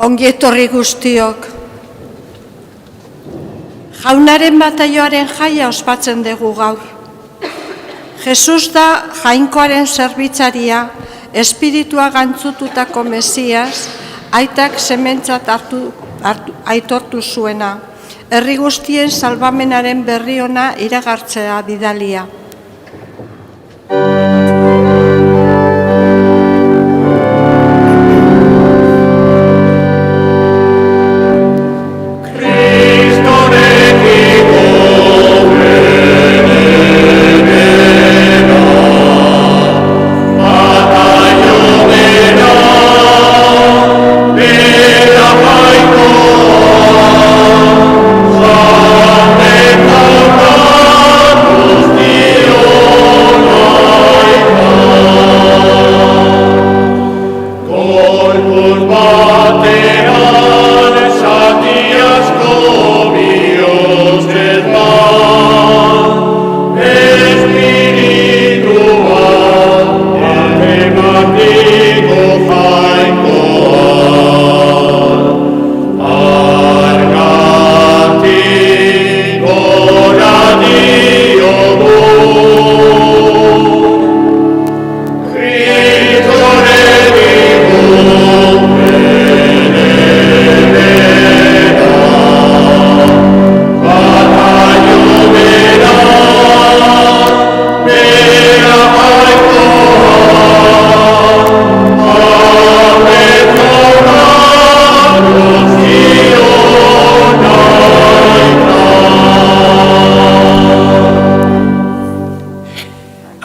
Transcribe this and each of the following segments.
Ongi etorri guztiok. Jaunaren bataioaren jaia ospatzen dugu gaur. Jesus da jainkoaren zerbitzaria, espiritua gantzututako Mesias, aitak sementzat aitortu zuena, herri guztien salbamenaren berri ona iragartzea bidalia.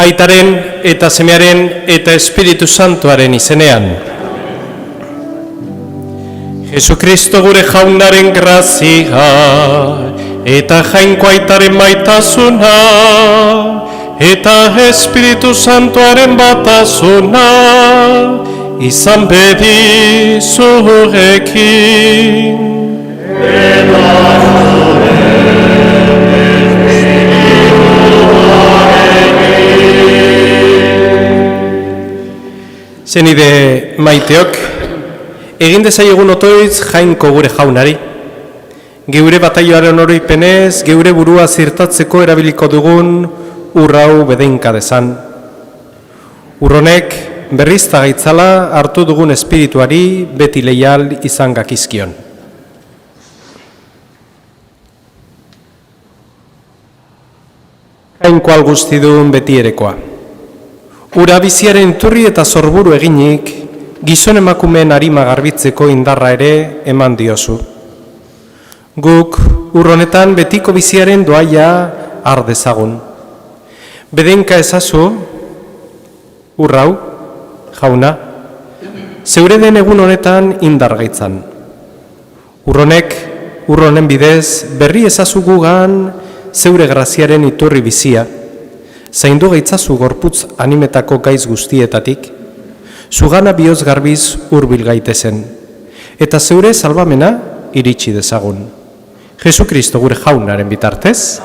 Aitaren eta Semearen eta Espiritu Santuaren izenean. Jesukristo gure jaunaren grazia eta jainko aitaren maitasuna eta Espiritu Santuaren batasuna izan bedi zurekin. Zenide maiteok, egin dezaiegun otoitz jainko gure jaunari. Geure bataioaren oroipenez, geure burua zirtatzeko erabiliko dugun urrau bedeinka dezan. Urronek berrizta gaitzala hartu dugun espirituari beti leial izan gakizkion. Jainko algustidun beti erekoa. Ura biziaren turri eta zorburu eginik, gizon emakumeen arima garbitzeko indarra ere eman diozu. Guk urronetan betiko biziaren doaia har dezagun. Bedenka ezazu, urrau, jauna, zeure den egun honetan indar gaitzan. Urronen bidez berri ezazu gugan zeure graziaren iturri bizia, zaindu gaitzazu gorputz animetako gaiz guztietatik, zugana bihotz garbiz hurbil gaitezen, eta zeure salbamena iritsi dezagun. Jesukristo gure jaunaren bitartez.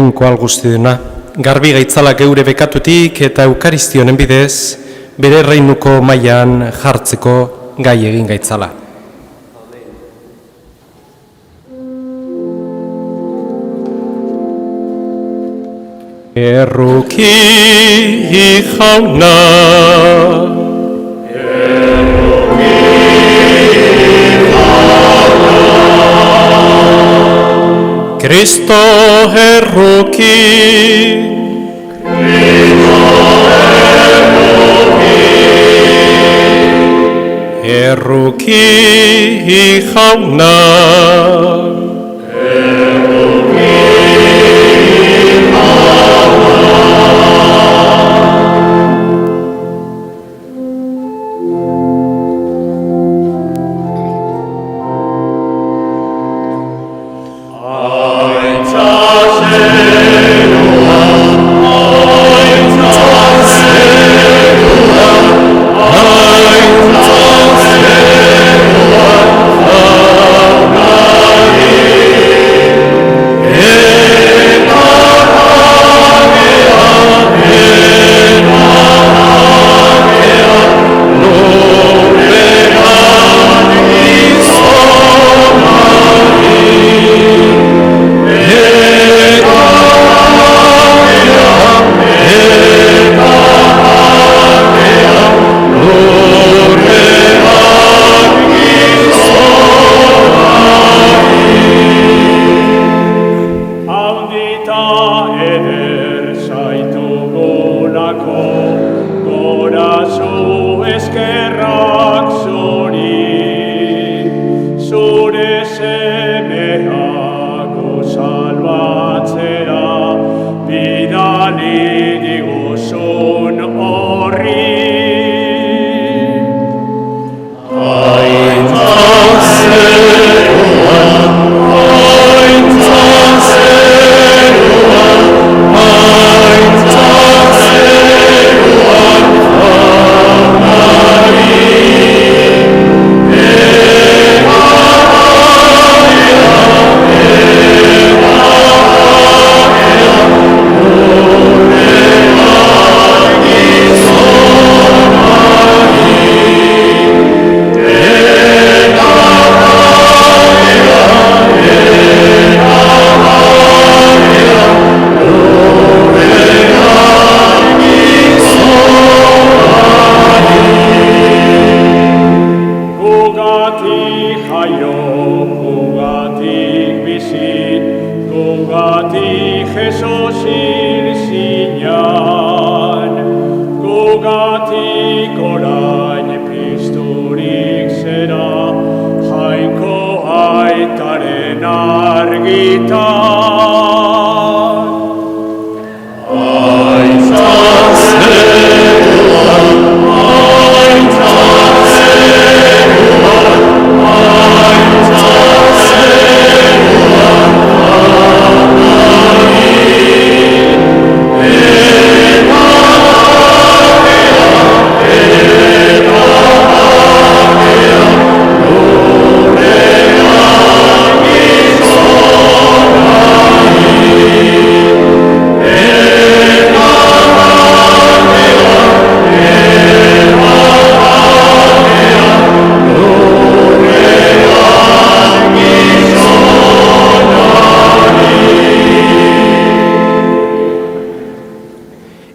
jainko algustiduna, garbi gaitzala geure bekatutik eta eukaristionen bidez, bere reinuko mailan jartzeko gai egin gaitzala. Erruki jauna, Kristo erruki, erruki jauna,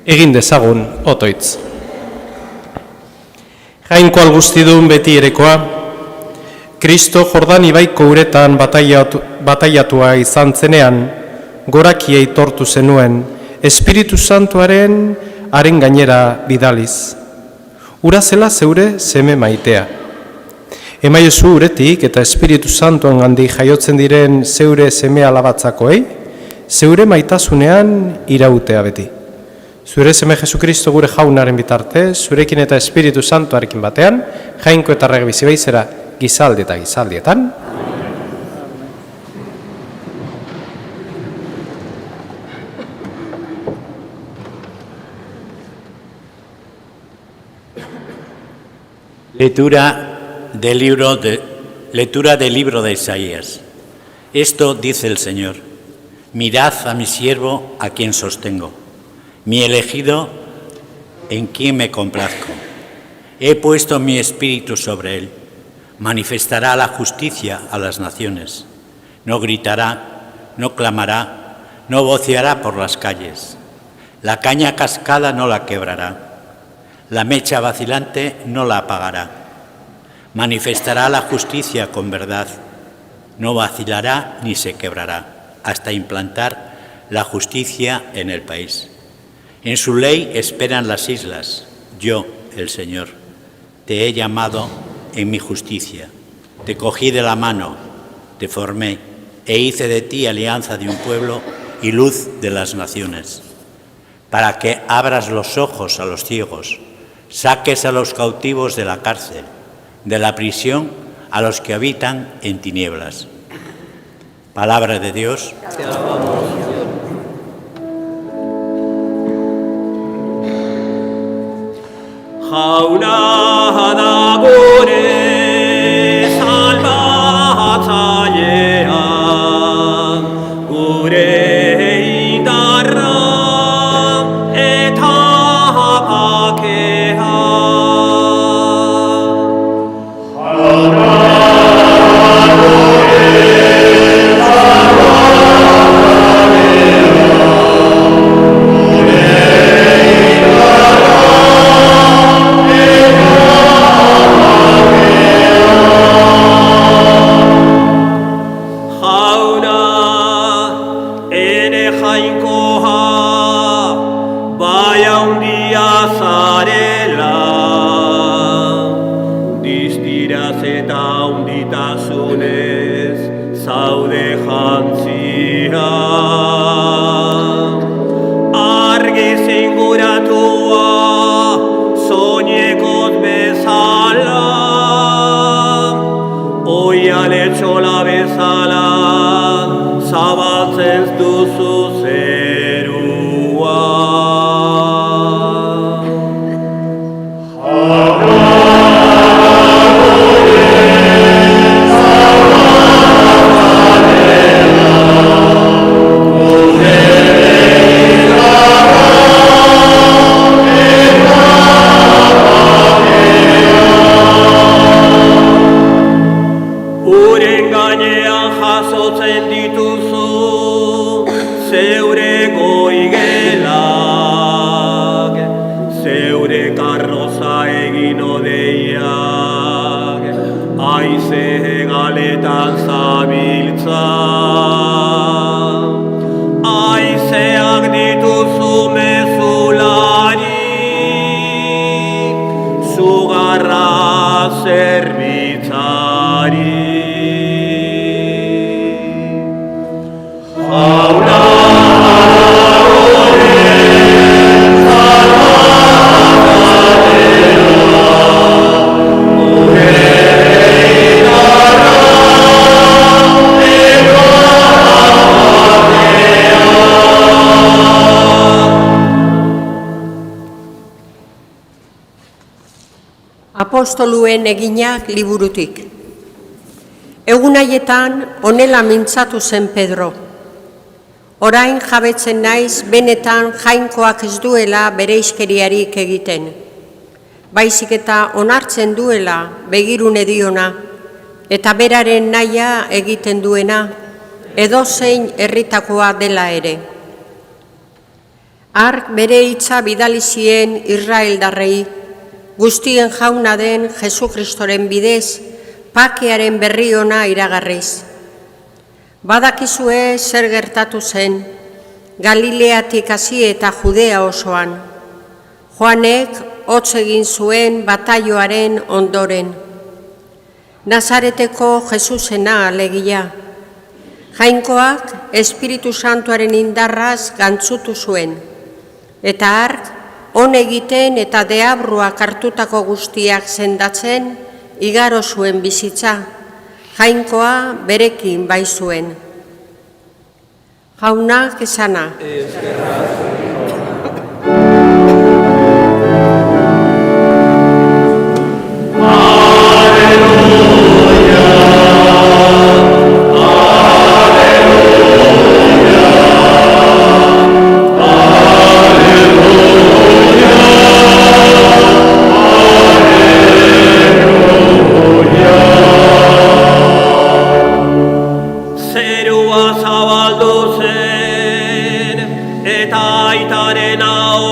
egin dezagun otoitz. Jainko algustidun beti erekoa, Kristo Jordan ibaiko uretan bataiatua izan zenean, gorakia aitortu zenuen, Espiritu Santuaren haren gainera bidaliz. Ura zela zeure seme maitea. Emaiozu uretik eta Espiritu Santuan gandik jaiotzen diren zeure seme alabatzakoei, zeure maitasunean irautea beti. Zure seme Jesukristo gure jaunaren bitartez, zurekin eta Espiritu Santuarekin batean, jainko eta rege bizi baizera gizaldi eta gizaldietan. Lectura del libro de Isaías. Esto dice el Señor. Mirad a mi siervo a quien sostengo, mi elegido en quien me complazco. He puesto mi espíritu sobre él. Manifestará la justicia a las naciones. No gritará, no clamará, no voceará por las calles. La caña cascada no la quebrará. La mecha vacilante no la apagará. Manifestará la justicia con verdad. No vacilará ni se quebrará hasta implantar la justicia en el país. En su ley esperan las islas. Yo, el Señor, te he llamado en mi justicia. Te cogí de la mano, te formé e hice de ti alianza de un pueblo y luz de las naciones, para que abras los ojos a los ciegos, saques a los cautivos de la cárcel, de la prisión a los que habitan en tinieblas. Palabra de Dios. Jauna da gure salbatzailea, gure indarra eta bakea. Apostoluen eginak liburutik. Egun haietan honela mintzatu zen Pedro. Orain jabetzen naiz benetan jainkoak ez duela bereizkeriarik egiten. Baizik eta onartzen duela begirune diona eta beraren nahia egiten duena edozein herritakoa dela ere. Hark bere hitza bidali zien Israeldarrei, guztien jauna den Jesu Kristoren bidez, pakearen berri ona iragarriz. Badakizue zer gertatu zen, Galileatik hasi eta Judea osoan. Joanek hotz egin zuen bataioaren ondoren. Nazareteko Jesusena alegia. Jainkoak Espiritu Santuaren indarraz gantzutu zuen, eta hark on egiten eta deabruak hartutako guztiak sendatzen igaro zuen bizitza, jainkoa berekin bai zuen. Jaunak esana. Aleluya, aleluya.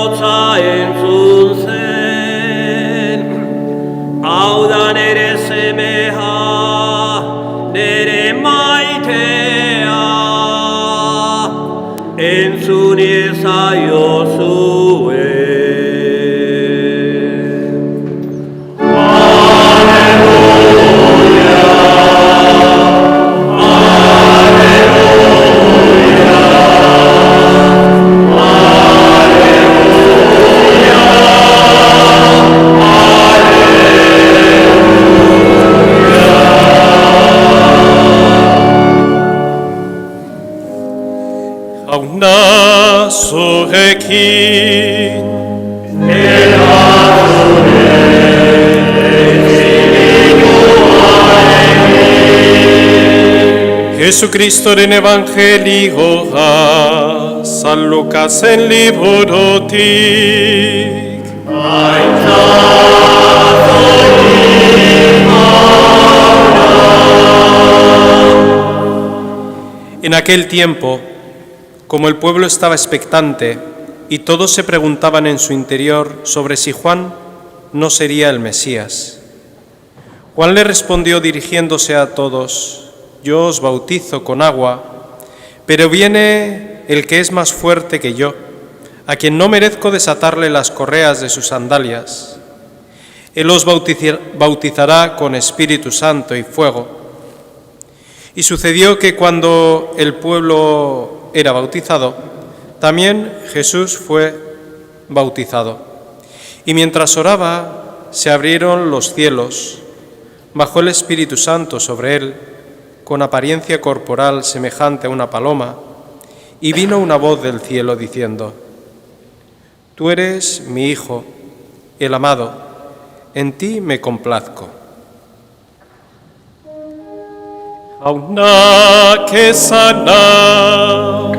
ahotsa entzun zen, hau da nere semea, nere maitea, entzun iezaiozue. Jauna zurekin, Jesucristoren evangelioa San Lukasen liburutik. En aquel tiempo, como el pueblo estaba expectante y todos se preguntaban en su interior sobre si Juan no sería el Mesías, Juan le respondió dirigiéndose a todos: yo os bautizo con agua, pero viene el que es más fuerte que yo, a quien no merezco desatarle las correas de sus sandalias. Él os bautizará con Espíritu Santo y fuego. Y sucedió que cuando el pueblo era bautizado, también Jesús fue bautizado. Y mientras oraba, se abrieron los cielos, bajó el Espíritu Santo sobre él, con apariencia corporal semejante a una paloma, y vino una voz del cielo diciendo: Tú eres mi Hijo, el amado, en ti me complazco. Jauna que sana,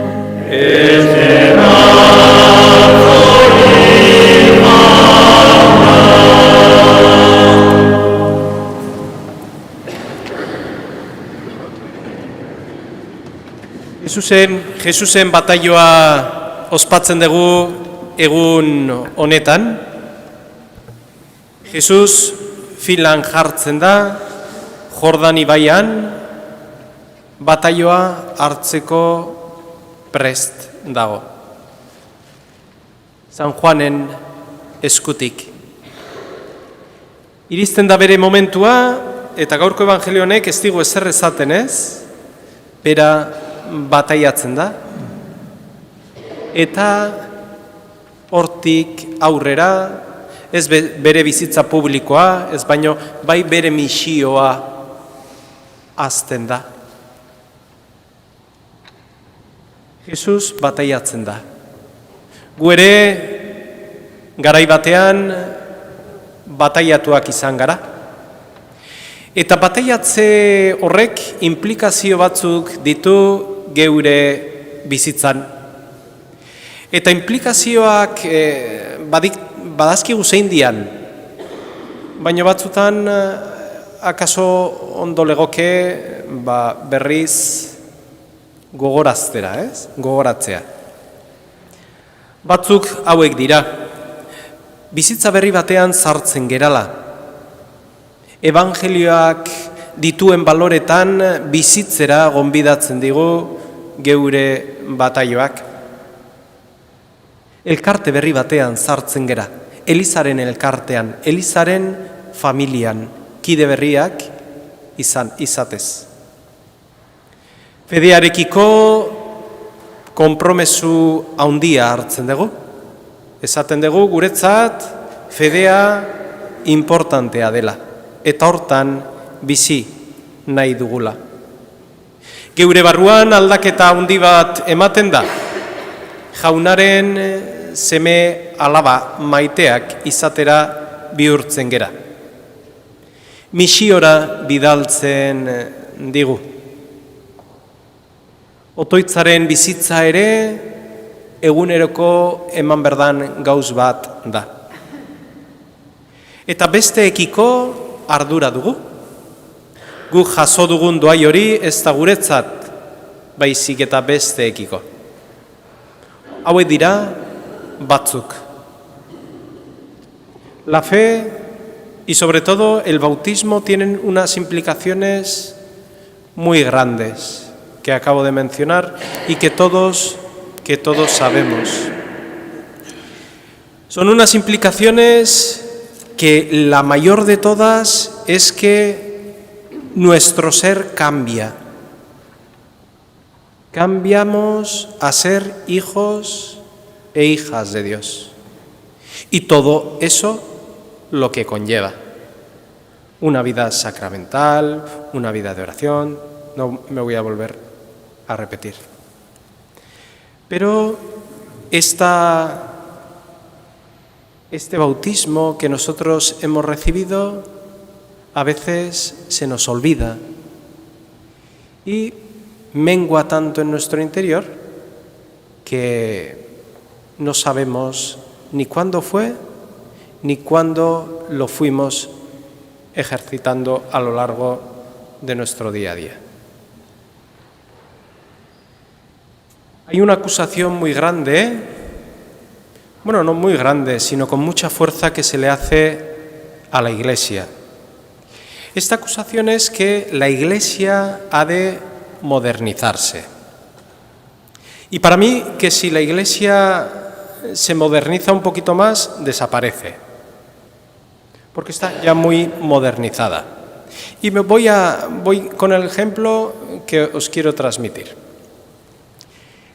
Jesusen bataioa ospatzen dugu egun honetan. Jesus filan jartzen da, Jordan ibaian, bataioa hartzeko prest dago. San Juanen eskutik. Iristen da bere momentua, eta gaurko evangelio honek ez digu ezer esaten ez, bera bataiatzen da, eta hortik aurrera, ez bere bizitza publikoa, ez baino bai bere misioa hasten da. Jesus bataiatzen da. Gu ere garai batean bataiatuak izan gara. Eta bataiatze horrek implikazio batzuk ditu geure bizitzan. Eta implikazioak badazkigu zein dian, baina batzutan akaso ondo legoke berriz gogoratzea. Batzuk hauek dira, bizitza berri batean sartzen gerala, evangelioak dituen baloretan bizitzera gonbidatzen digu geure bataioak. Elkarte berri batean sartzen gera, Elizaren elkartean, Elizaren familian, kide berriak izatez. Fedearekiko konpromesu handia hartzen dugu. Esaten dugu guretzat fedea importantea dela, eta hortan bizi nahi dugula. Geure barruan aldaketa handi bat ematen da, jaunaren seme alaba maiteak izatera bihurtzen gera. Misiora bidaltzen digu. Otoitzaren bizitza ere eguneroko eman berdan gauz bat da. Eta besteekiko ardura dugu. Guk jaso dugun doai hori ez da guretzat, baizik eta besteekiko. Hauek dira batzuk La fe y sobre todo el bautismo tienen unas implicaciones muy grandes que acabo de mencionar y que todos sabemos. Son unas implicaciones que la mayor de todas es que nuestro ser cambia. Cambiamos a ser hijos e hijas de Dios. Y todo eso lo que conlleva. Una vida sacramental, una vida de oración, no me voy a volver a repetir. Pero este bautismo que nosotros hemos recibido a veces se nos olvida y mengua tanto en nuestro interior que no sabemos ni cuándo fue ni cuándo lo fuimos ejercitando a lo largo de nuestro día a día. Hay una acusación muy grande, bueno, no muy grande, sino con mucha fuerza que se le hace a la Iglesia. Esta acusación es que la Iglesia ha de modernizarse. Y para mí, que si la Iglesia se moderniza un poquito más, desaparece, porque está ya muy modernizada. Y voy con el ejemplo que os quiero transmitir.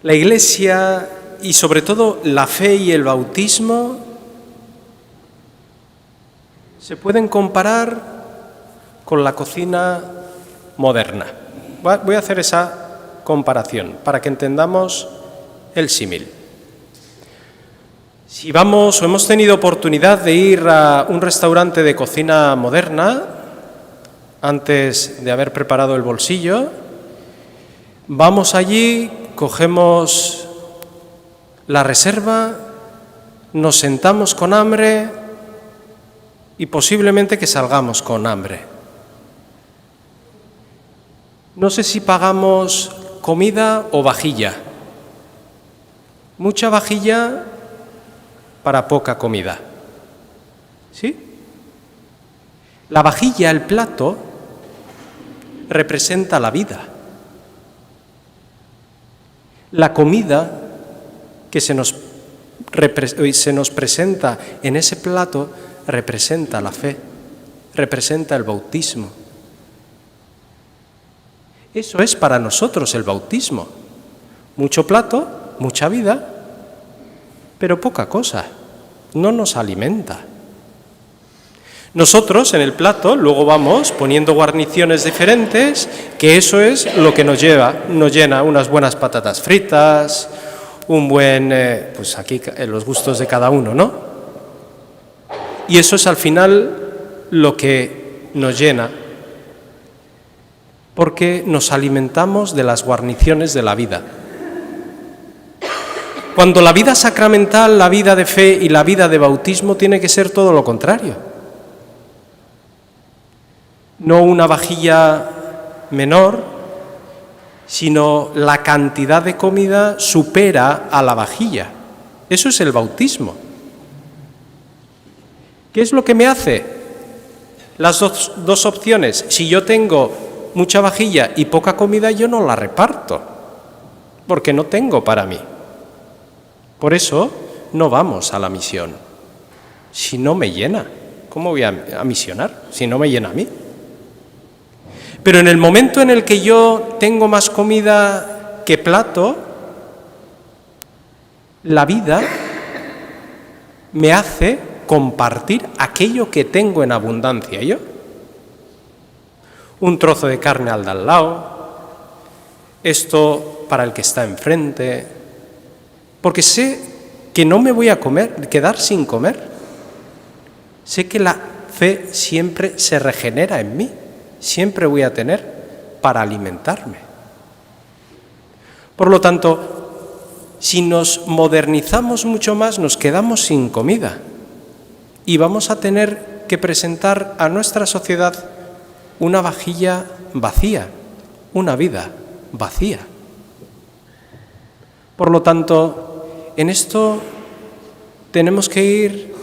La Iglesia y sobre todo la fe y el bautismo se pueden comparar con la cocina moderna. Voy a hacer esa comparación para que entendamos el símil. Si vamos o hemos tenido oportunidad de ir a un restaurante de cocina moderna, antes de haber preparado el bolsillo, vamos allí, cogemos la reserva, nos sentamos con hambre y posiblemente que salgamos con hambre. No sé si pagamos comida o vajilla. Mucha vajilla para poca comida. ¿Sí? La vajilla, el plato, representa la vida. La comida que se nos presenta en ese plato representa la fe, representa el bautismo. Eso es para nosotros el bautismo. Mucho plato, mucha vida, pero poca cosa, no nos alimenta. Nosotros en el plato luego vamos poniendo guarniciones diferentes, que eso es lo que nos llena unas buenas patatas fritas, un buen, pues aquí los gustos de cada uno, ¿no? Y eso es al final lo que nos llena, porque nos alimentamos de las guarniciones de la vida. Cuando la vida sacramental, la vida de fe y la vida de bautismo tiene que ser todo lo contrario. No una vajilla menor, sino la cantidad de comida supera a la vajilla. Eso es el bautismo. ¿Qué es lo que me hace? Las dos opciones. Si yo tengo mucha vajilla y poca comida, yo no la reparto, porque no tengo para mí. Por eso no vamos a la misión. Si no me llena, ¿cómo voy a misionar? Si no me llena a mí. Pero en el momento en el que yo tengo más comida que plato, la vida me hace compartir aquello que tengo en abundancia yo. Un trozo de carne al de al lado, esto para el que está enfrente, porque sé que no me voy a quedar sin comer. Sé que la fe siempre se regenera en mí. Siempre voy a tener para alimentarme. Por lo tanto, si nos modernizamos mucho más, nos quedamos sin comida y vamos a tener que presentar a nuestra sociedad una vajilla vacía, una vida vacía. Por lo tanto, en esto tenemos que ir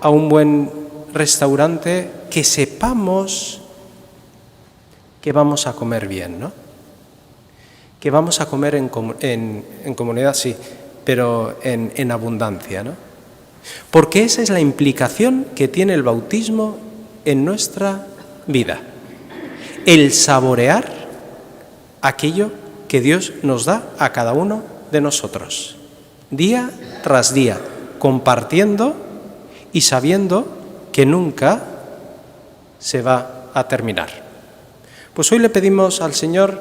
a un buen restaurante, que sepamos que vamos a comer bien, ¿no? Que vamos a comer en comunidad, sí, pero en abundancia, ¿no? Porque esa es la implicación que tiene el bautismo en nuestra vida. El saborear aquello que Dios nos da a cada uno de nosotros, día tras día, compartiendo y sabiendo que nunca se va a terminar. Pues hoy le pedimos al Señor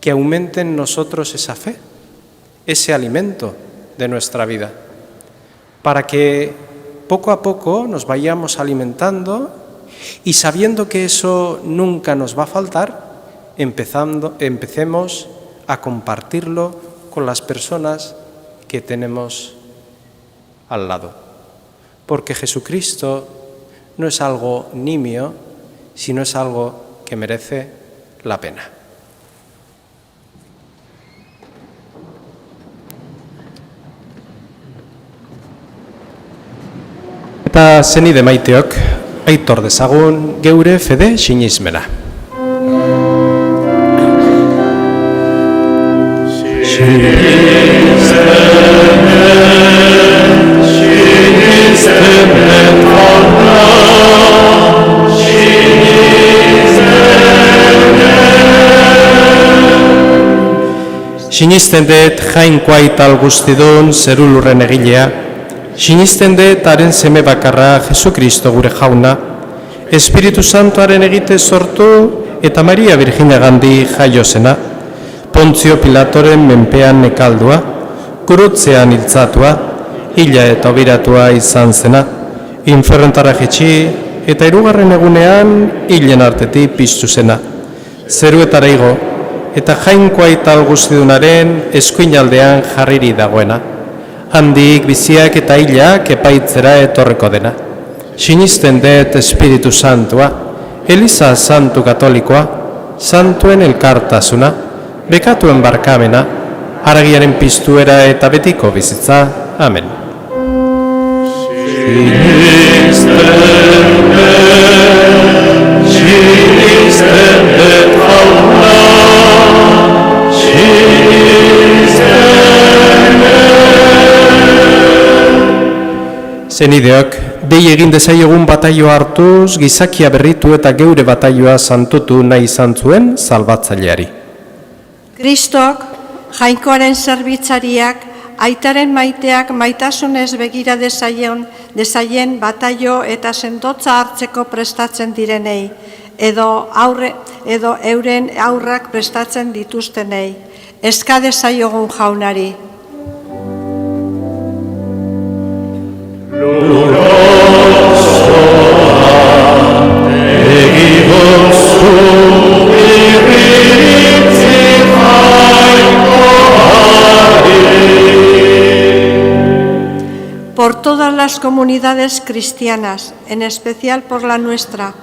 que aumente en nosotros esa fe, ese alimento de nuestra vida, para que poco a poco nos vayamos alimentando y sabiendo que eso nunca nos va a faltar, empecemos a compartirlo con las personas que tenemos al lado. Porque Jesucristo no es algo nimio, sino es algo que merece la pena. Eta zenide maiteok, aitor dezagun geure fede sinismena. Sinisten dut jainkoa ital guztidun zeru lurren egilea, sinisten dut haren seme bakarra Jesukristo gure jauna, Espiritu Santuaren egite sortu eta Maria Virginagandi jaio zena, Pontzio Pilatoren menpean nekaldua, gurutzean hiltzatua, hila eta obiratua izan zena, infernuntara jetxi eta 3. egunean hilen artetik piztu zena, zeruetara igo, eta jainkoa ital guztidunaren eskuinaldean jarriri dagoena. Handik biziak eta hilak epaitzera etorreko dena. Sinisten dut Espiritu Santua, Eliza Santu Katolikoa, Santuen elkartasuna, bekatuen barkamena, haragiaren piztuera eta betiko bizitza. Amen. Zenideok, behi egin dezaiogun bataioa hartuz, gizakia berritu eta geure bataioa santutu nahi izan zuen salbatzaileari. Kristok, jainkoaren zerbitzariak, aitaren maiteak maitasunez begira dezaien bataio eta sendotza hartzeko prestatzen direnei, edo euren aurrak prestatzen dituztenei. Eska dezaiogun jaunari. Por todas las comunidades cristianas, en especial por la nuestra,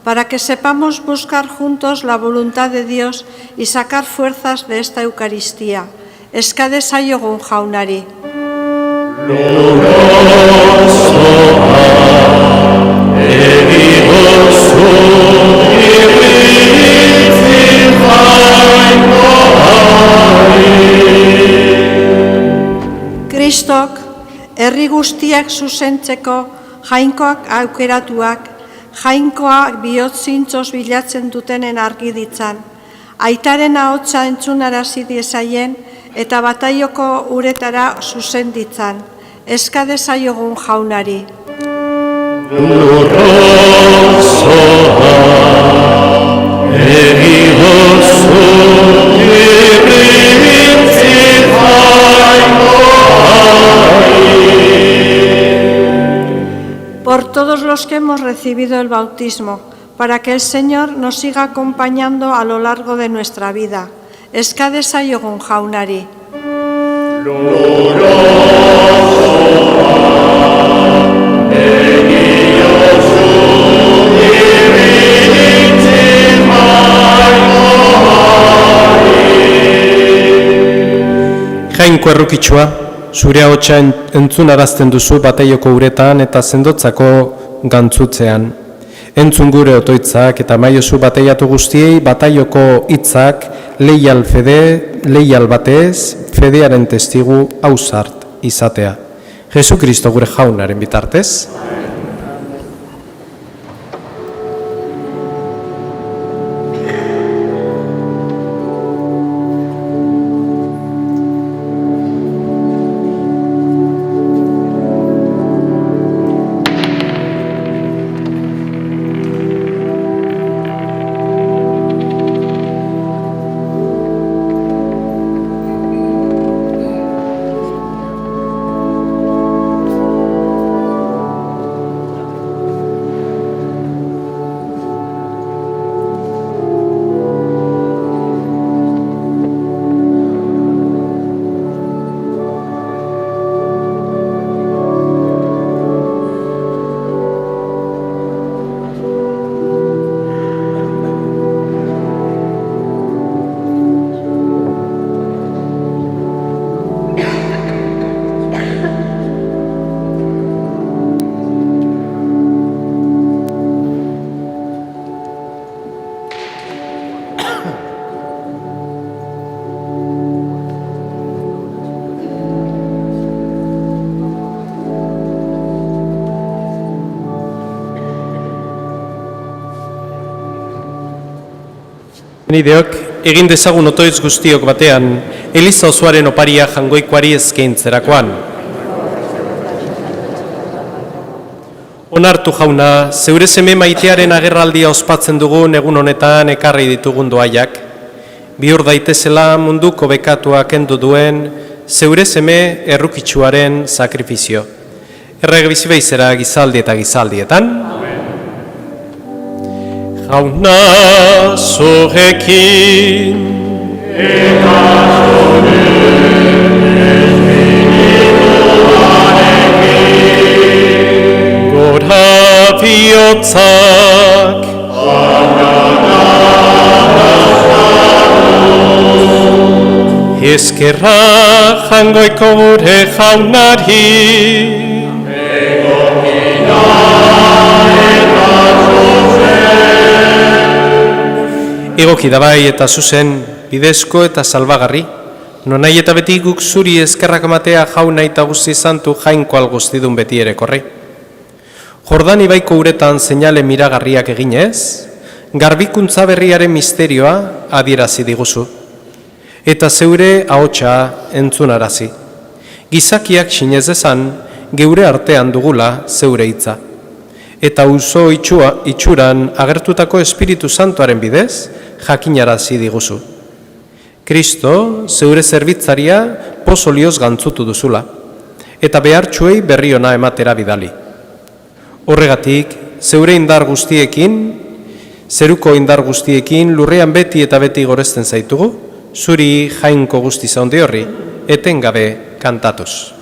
para que sepamos buscar juntos la voluntad de Dios y sacar fuerzas de esta Eucaristía. Eska dezaiogun jaunari. Kristok, herri guztiak zuzentzeko, jainkoak aukeratuak, jainkoak bihotzintzoz bilatzen dutenen argi ditzan, aitaren ahotsa entzunarazi diezaien eta bataioko uretara zuzen ditzan. Eska dezaiogun jaunari. Por todos los que hemos recibido el bautismo, para que el Señor nos siga acompañando a lo largo de nuestra vida. Eska dezaiogun jaunari. Jainko errukitsua, zure ahotsa entzunarazten duzu bataioko uretan eta sendotzako gantzutzean. Entzun gure otoitzak eta maiozu bataiatu guztiei bataioko hitzak leial batez, fedearen testigu ausart izatea. Jesu Kristo gure jaunaren bitartez. Nideok, egin dezagun otoitz guztiok batean, Eliza osoaren oparia jangoikoari eskaintzerakoan. Onartu jauna, zeure seme maitearen agerraldia ospatzen dugun egun honetan ekarri ditugun doaiak. Bihur daitezela munduko bekatua kendu duen zeure seme errukitsuaren sakrifizio. Errege bizi beizera gizaldi eta gizaldietan. Jauna zurekin eta zure espirituarekin gora bihotzak eskerra jangoiko gure jaunari egoki da bai eta zuzen, bidezko eta salbagarri, nonai eta beti guk zuri eskerrak ematea jauna eta guzti santu jainko alguztidun beti ere korri. Jordan ibaiko uretan seinale miragarriak eginez, garbikuntza berriaren misterioa adierazi diguzu, eta zeure ahotsa entzunarazi. Gizakiak sinez dezan, geure artean dugula zeure hitza. Eta uso itxuran agertutako Espiritu Santuaren bidez, jakinarazi diguzu. Kristo, zeure zerbitzaria pozolioz gantzutu duzula, eta behartxuei berri ona ematera bidali. Horregatik, zeure indar guztiekin, zeruko indar guztiekin, lurrean beti eta beti gorezten zaitugu, zuri jainko guzti zaundi horri, etengabe kantatuz.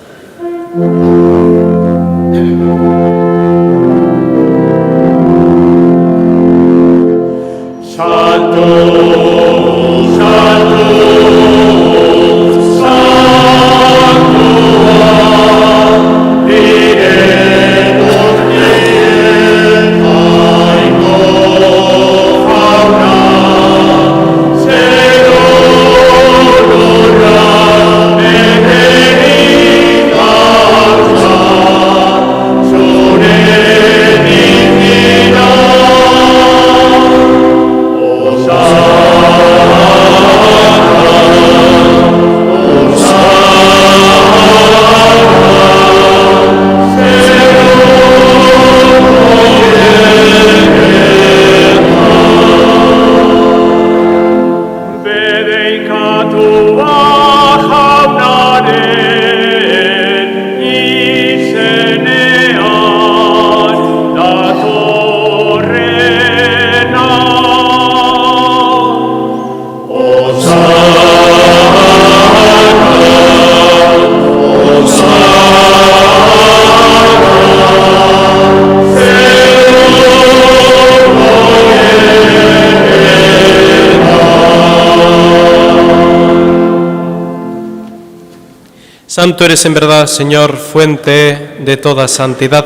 Santo eres en verdad, Señor, fuente de toda santidad.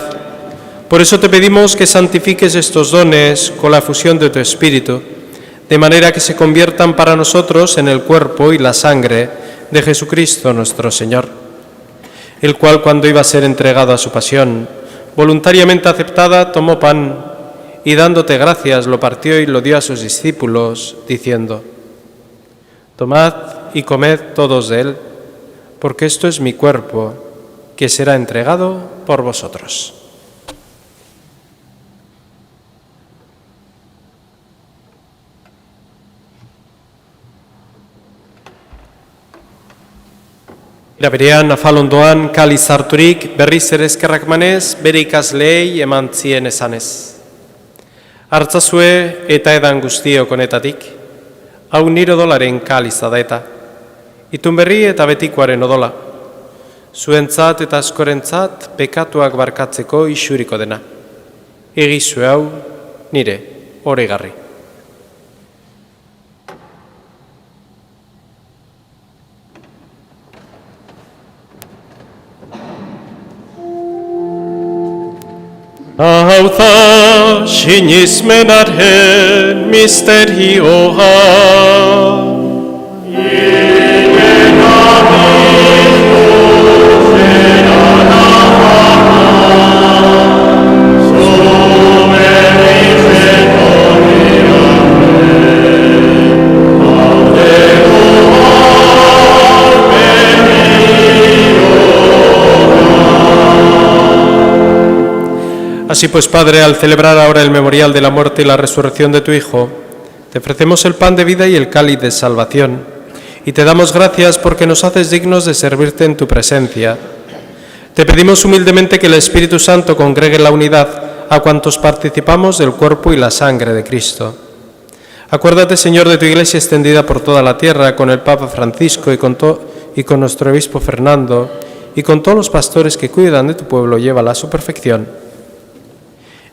Por eso te pedimos que santifiques estos dones con la fusión de tu Espíritu, de manera que se conviertan para nosotros en el cuerpo y la sangre de Jesucristo nuestro Señor, el cual, cuando iba a ser entregado a su pasión, voluntariamente aceptada, tomó pan y, dándote gracias, lo partió y lo dio a sus discípulos, diciendo: Tomad y comed todos de él, porque esto es mi cuerpo, que será entregado por vosotros. Era berean, afalondoan, kaliz harturik, berriz ere eskerrak manez, bere ikasleei eman zien esanez. Hartzazue eta edan guztiok honetatik, hau nire odolaren kaliza da eta. Itun berri eta betikoaren odola, zuentzat eta askorentzat pekatuak barkatzeko isuriko dena. Egizue hau nire oregarri. Hau da sinismenaren misterioa. Así pues, Padre, al celebrar ahora el memorial de la muerte y la resurrección de tu Hijo, te ofrecemos el pan de vida y el cáliz de salvación, y te damos gracias porque nos haces dignos de servirte en tu presencia. Te pedimos humildemente que el Espíritu Santo congregue en la unidad a cuantos participamos del cuerpo y la sangre de Cristo. Acuérdate, Señor, de tu Iglesia extendida por toda la tierra, con el Papa Francisco y con nuestro obispo Fernando, y con todos los pastores que cuidan de tu pueblo, llévala a su perfección.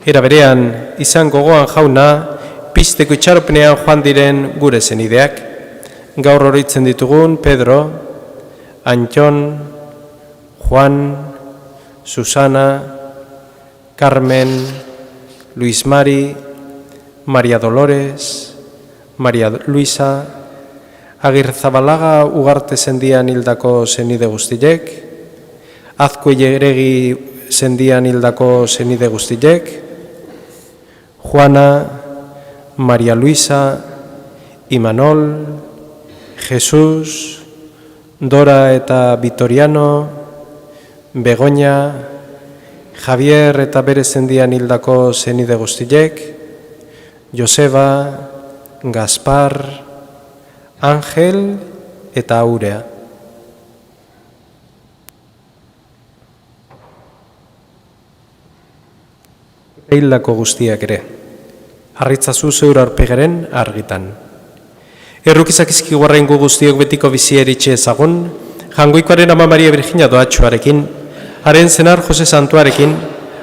Era berean, izan gogoan jauna, pizteko itxaropenean joan diren gure zenideak. Gaur oroitzen ditugun Pedro, Antxon, Juan, Susana, Carmen, Luis Mari, María Dolores, María Luisa, Agirzabalaga ugarte zendian hildako zenide guztiek, Azkuileregi zendian hildako zenide guztiek, Juana, María Luisa, Imanol, Jesús, Dora eta Vitoriano, Begoña, Javier eta bere zendian hildako zenide guztiek, Joseba, Gaspar, Ángel eta Aurea. Hildako guztiak ere, harritzazu zeur aurpegaren argitan. Errukizak izkiguarren gu guztiok betiko bizi eritxe ezagun, jangoikoaren Ama Maria Virginia doatxoarekin, haren zenar Jose Santuarekin,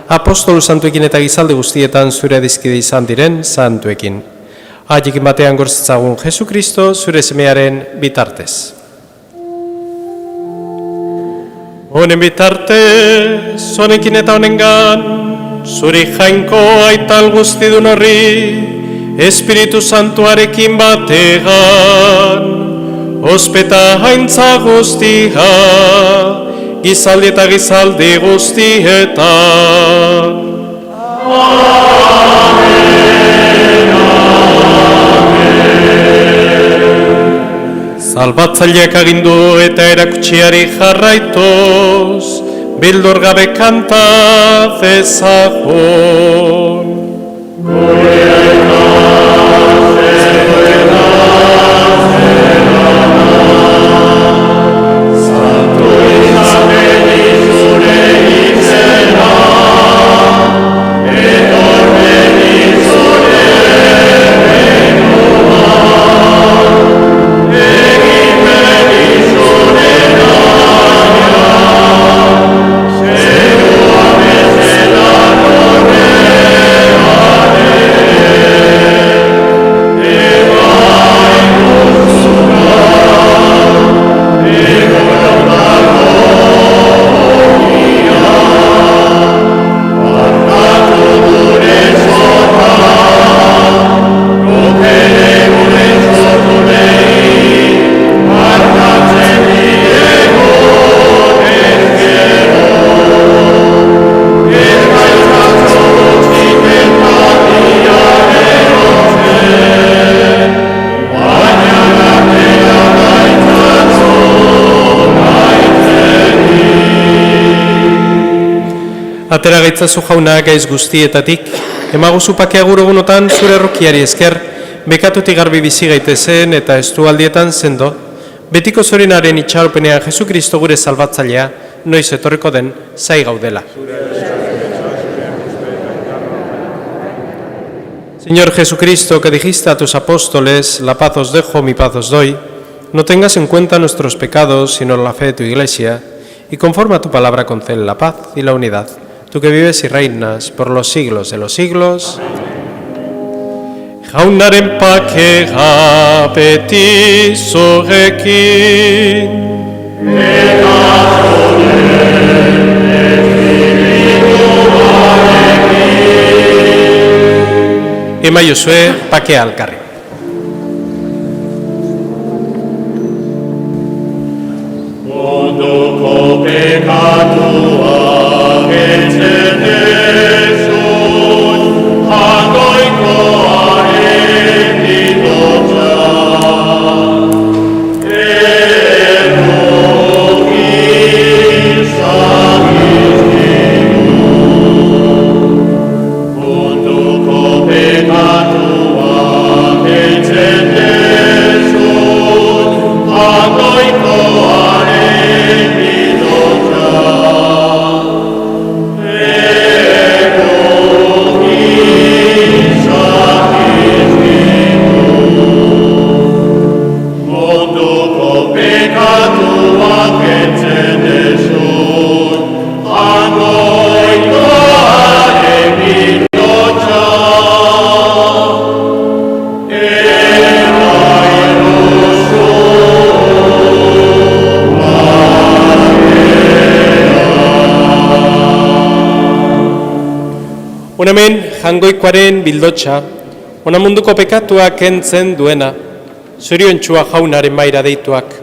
apostolu santuekin eta gizalde guztietan zure dizkide izan diren santuekin. Haiekin batean gorzitzagun Jesukristo zure semearen bitartez. Honen bitartez, honekin eta honengan, zuri jainko aital guztidun horri, Espiritu Santuarekin bategan, ospeta haintza guztia, gizaldi eta gizaldi guztietan. Salbatzaileak agindu eta erakutsiari jarraituz, bildur gabe kanta dezagun. Amen. Atera gaitzazu jauna gaiz guztietatik, emaguzu pakea gurogunotan zure errokiari esker, bekatutik garbi bizi gaitezen eta estualdietan sendo, betiko zorinaren itxaropenean Jesukristo gure salbatzailea, noiz etorriko den zai gaudela. Señor Jesucristo, que dijiste a tus apóstoles, la paz os dejo, mi paz os doy, no tengas en cuenta nuestros pecados, sino la fe de tu Iglesia, y conforme a tu palabra concede la paz y la unidad, tú que vives y reinas por los siglos de los siglos. Jaunaren pakea beti zorekin. Emaiozue pakea alkarri. Munduko pekatua kentzen dezun, jagoikoaren idotza. Erokin zagizkigu. Munduko pekatua kentzen dezun, jagoikoaren idotza. Erokin zagizkigu. Munduko pekatua kentzen dezun, jagoikoaren idotza. Hemen jangoikoaren bildotxa, ona munduko pekatua kentzen duena, zoriontxua jaunaren maira deituak.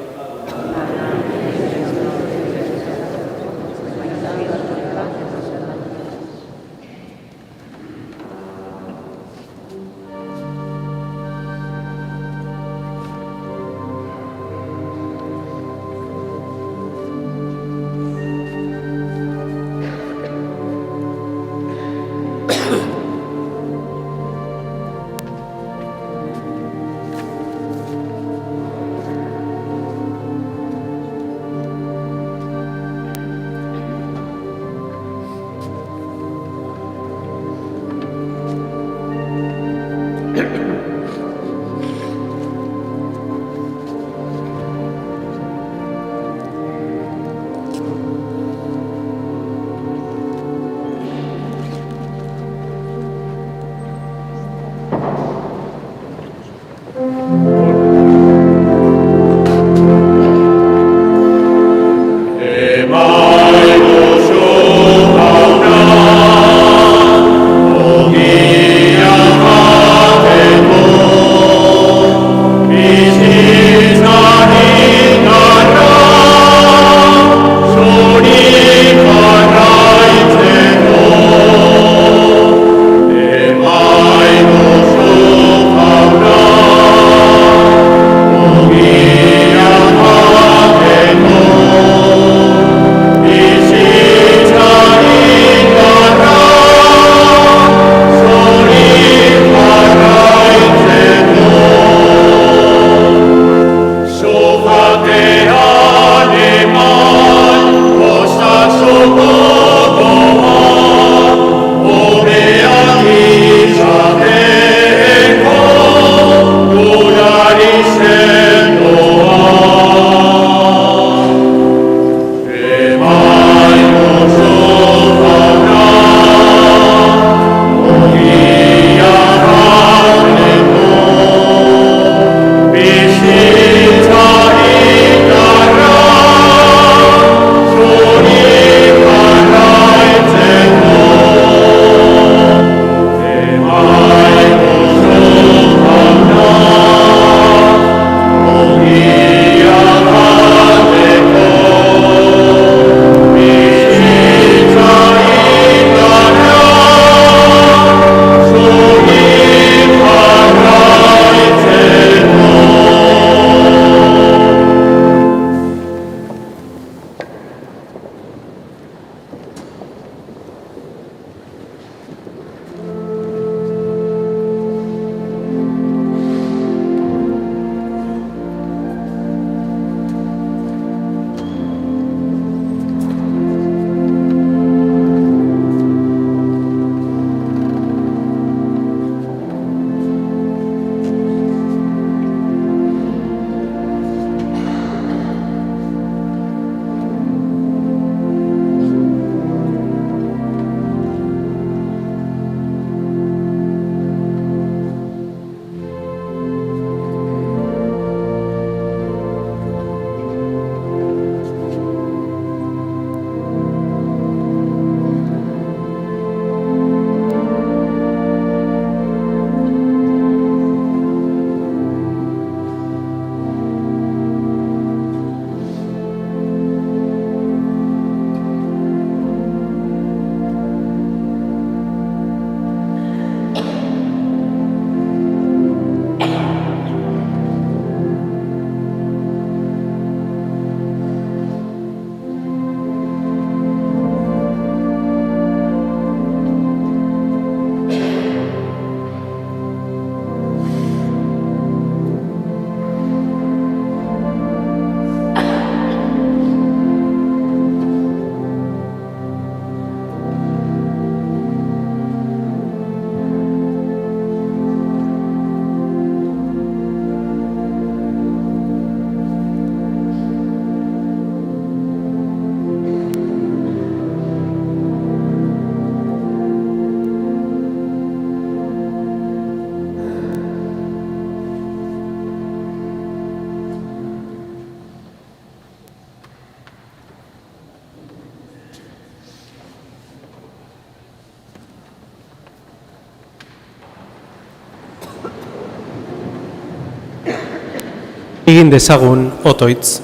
Egin dezagun otoitz.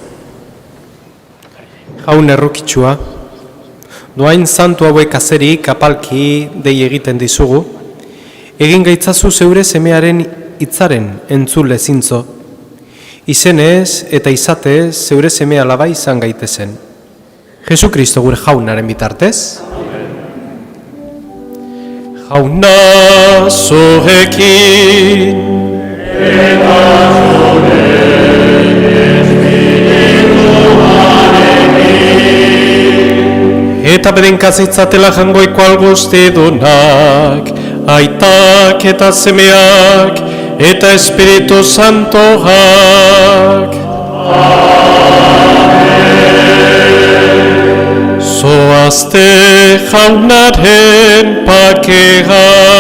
Jaun errukitsua, doain santu hauek azerik apalki dei egiten dizugu, egin gaitzazu zeure semearen hitzaren entzule zintzo, izenez eta izatez zeure seme alaba izan gaitezen. Jesu Kristo gure jaunaren bitartez. Jauna zurekin, eta bedenkazitzatela jangoiko alguzti dunak, aitak eta semeak, eta Espiritu Santoak. Zoazte jaunaren pakean.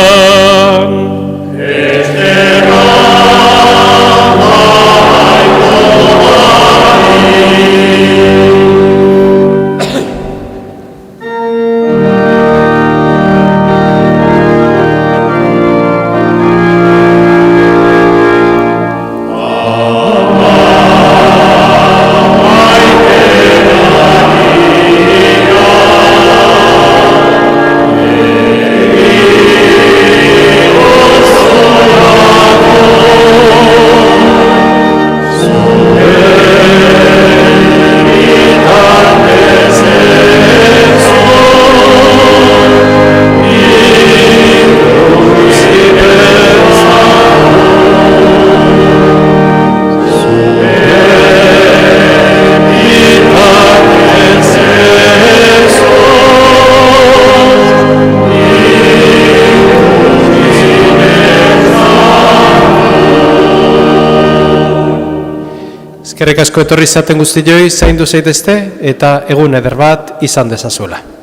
Eskerrik asko etorri zaten guztioi, zaindu zaitezte eta egun eder bat izan dezazuela.